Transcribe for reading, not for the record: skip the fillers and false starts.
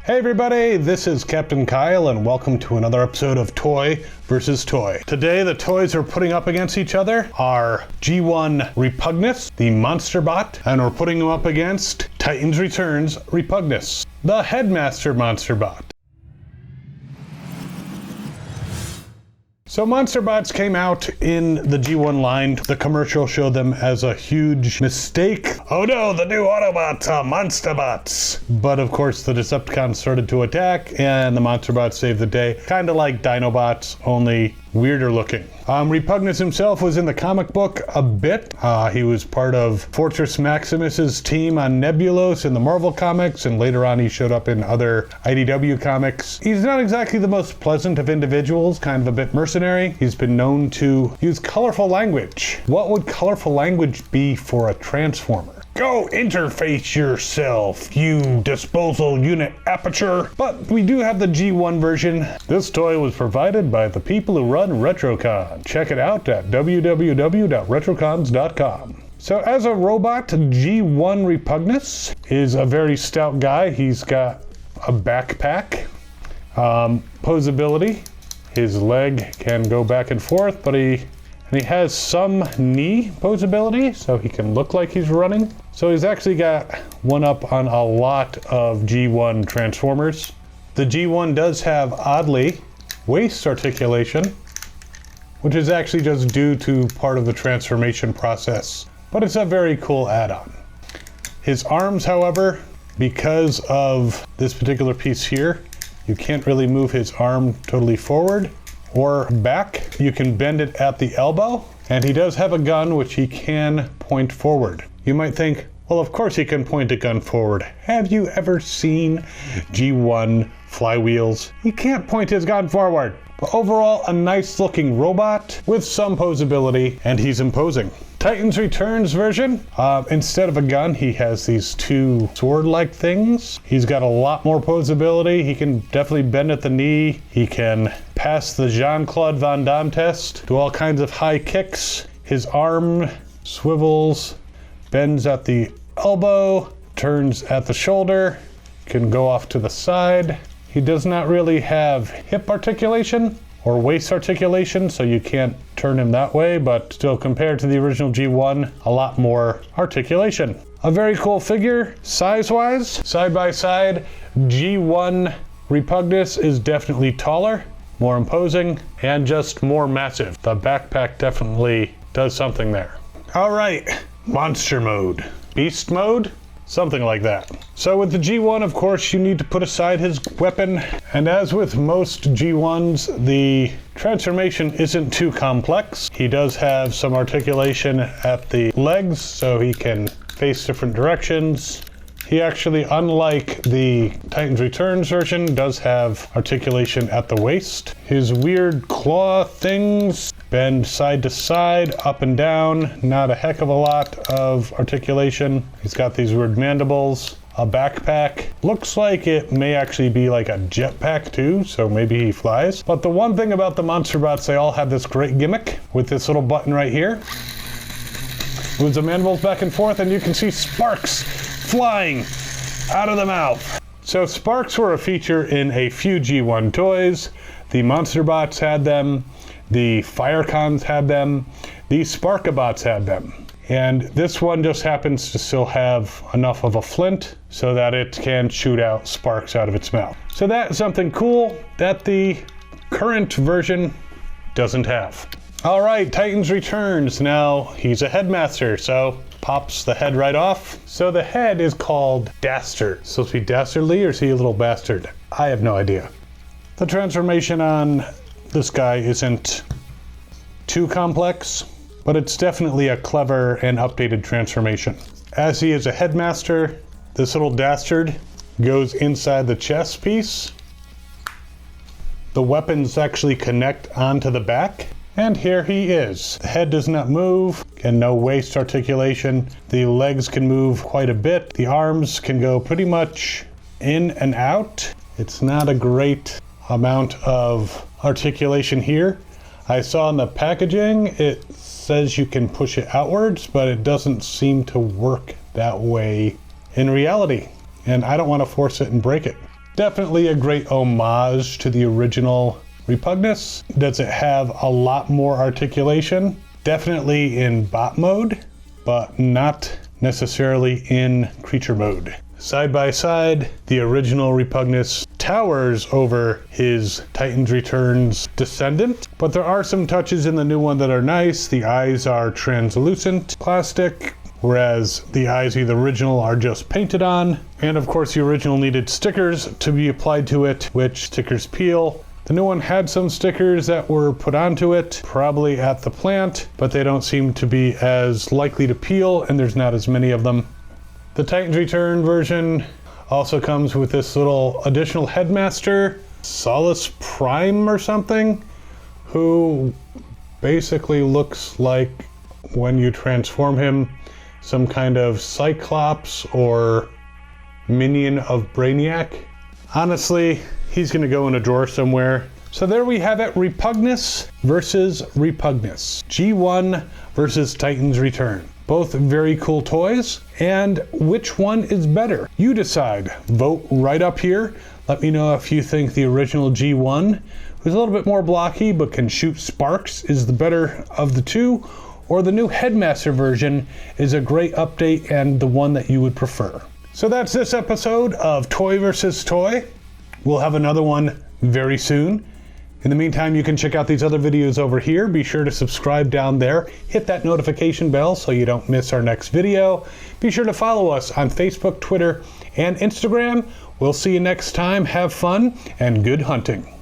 Hey everybody, this is Captain Kyle and welcome to another episode of Toy vs. Toy. Today the toys we're putting up against each other are G1 Repugnus, the Monsterbot, and we're putting them up against Titans Returns Repugnus, the Headmaster Monsterbot. So Monsterbots came out in the G1 line. The commercial showed them as a huge mistake. Oh no, the new Autobots are Monsterbots! But of course the Decepticons started to attack and the Monsterbots saved the day. Kind of like Dinobots, only weirder looking. Repugnus himself was in the comic book a bit. He was part of Fortress Maximus's team on Nebulos in the Marvel comics, and later on he showed up in other IDW comics. He's not exactly the most pleasant of individuals, kind of a bit mercenary. He's been known to use colorful language. What would colorful language be for a Transformer? Go interface yourself, you disposal unit aperture. But we do have the G1 version. This toy was provided by the people who run RetroCon. Check it out at www.retrocons.com. So as a robot, G1 Repugnus is a very stout guy. He's got a backpack, posability. His leg can go back and forth, but he has some knee posability, so he can look like he's running. So he's actually got one up on a lot of G1 Transformers. The G1 does have, oddly, waist articulation, which is actually just due to part of the transformation process. But it's a very cool add-on. His arms, however, because of this particular piece here, you can't really move his arm totally forward or back. You can bend it at the elbow, and he does have a gun which he can point forward. You might think, well, of course he can point a gun forward. Have you ever seen G1 flywheels? He can't point his gun forward. But overall, a nice looking robot with some posability, and he's imposing. Titans Returns version, instead of a gun, he has these two sword-like things. He's got a lot more posability. He can definitely bend at the knee. He can pass the Jean-Claude Van Damme test, do all kinds of high kicks. His arm swivels, bends at the elbow, turns at the shoulder, can go off to the side. He does not really have hip articulation or waist articulation, so you can't turn him that way, but still compared to the original G1, a lot more articulation. A very cool figure, size-wise. Side by side, G1 Repugnus is definitely taller, more imposing, and just more massive. The backpack definitely does something there. All right, monster mode. Beast mode? Something like that. So with the G1, of course, you need to put aside his weapon. And as with most G1s, the transformation isn't too complex. He does have some articulation at the legs, so he can face different directions. He actually, unlike the Titans Returns version, does have articulation at the waist. His weird claw things bend side to side, up and down, not a heck of a lot of articulation. He's got these weird mandibles, a backpack. Looks like it may actually be like a jetpack too, so maybe he flies. But the one thing about the Monsterbots, they all have this great gimmick with this little button right here. Moves the mandibles back and forth and you can see sparks flying out of the mouth. So sparks were a feature in a few G1 toys. The Monsterbots had them. The Firecons had them. The Sparkabots had them. And this one just happens to still have enough of a flint so that it can shoot out sparks out of its mouth. So that's something cool that the current version doesn't have. All right, Titans Returns. Now he's a Headmaster, so pops the head right off. So the head is called Dastard. Supposed to be dastardly, or is he a little bastard? I have no idea. The transformation on this guy isn't too complex, but it's definitely a clever and updated transformation. As he is a Headmaster, this little dastard goes inside the chest piece. The weapons actually connect onto the back, and here he is. The head does not move, and no waist articulation. The legs can move quite a bit. The arms can go pretty much in and out. It's not a great amount of articulation here. I saw in the packaging it says you can push it outwards, but it doesn't seem to work that way in reality, and I don't want to force it and break it. Definitely a great homage to the original Repugnus. Does it have a lot more articulation? Definitely in bot mode, but not necessarily in creature mode. Side by side, the original Repugnus towers over his Titans Returns descendant, but there are some touches in the new one that are nice. The eyes are translucent plastic, whereas the eyes of the original are just painted on. And of course the original needed stickers to be applied to it, which stickers peel. The new one had some stickers that were put onto it, probably at the plant, but they don't seem to be as likely to peel, and there's not as many of them. The Titans Return version also comes with this little additional Headmaster, Solus Prime or something, who basically looks like, when you transform him, some kind of Cyclops or minion of Brainiac. Honestly, he's gonna go in a drawer somewhere. So there we have it, Repugnus versus Repugnus. G1 versus Titans Return. Both very cool toys, and which one is better? You decide. Vote right up here. Let me know if you think the original G1, who's a little bit more blocky but can shoot sparks, is the better of the two, or the new Headmaster version is a great update and the one that you would prefer. So that's this episode of Toy vs. Toy. We'll have another one very soon. In the meantime, you can check out these other videos over here. Be sure to subscribe down there. Hit that notification bell so you don't miss our next video. Be sure to follow us on Facebook, Twitter, and Instagram. We'll see you next time. Have fun and good hunting.